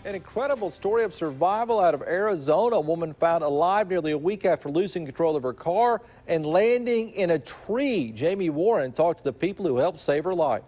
An incredible story of survival out of Arizona. A woman found alive nearly a week after losing control of her car and landing in a tree. Jamie Warren talked to the people who helped save her life.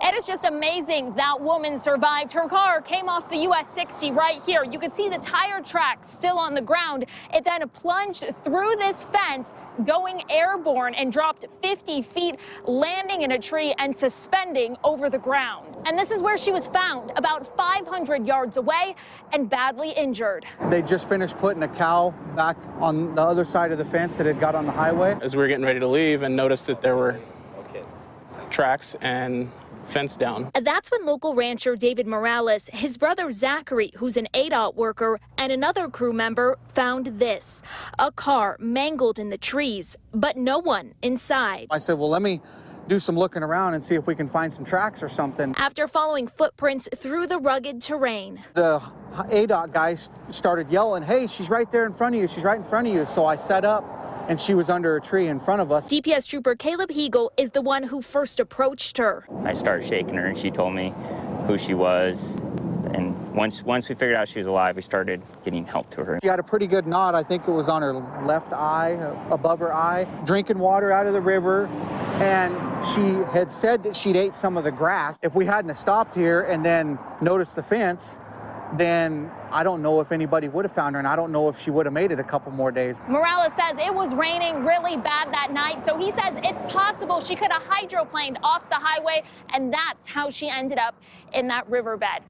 It is just amazing that woman survived. Her car came off the US 60 right here. You can see the tire tracks still on the ground. It then plunged through this fence, going airborne, and dropped 50 feet, landing in a tree and suspending over the ground. And this is where she was found, about 500 yards away and badly injured. They just finished putting a cow back on the other side of the fence that had got on the highway. As we were getting ready to leave and noticed that there were tracks and fence down. That's when local rancher David Morales, his brother Zachary, who's an ADOT worker, and another crew member found this. A car mangled in the trees, but no one inside. I said, well, let me do some looking around and see if we can find some tracks or something. After following footprints through the rugged terrain, the ADOT guys started yelling, hey, she's right there in front of you, she's right in front of you. So I set up, and she was under a tree in front of us. DPS trooper Caleb Hegel is the one who first approached her. I started shaking her and she told me who she was. And once we figured out she was alive, we started getting help to her. She had a pretty good knot. I think it was on her left eye, above her eye, drinking water out of the river. And she had said that she'd ate some of the grass. If we hadn't have stopped here and then noticed the fence, then I don't know if anybody would have found her, and I don't know if she would have made it a couple more days. Morales says it was raining really bad that night, so he says it's possible she could have hydroplaned off the highway, and that's how she ended up in that riverbed.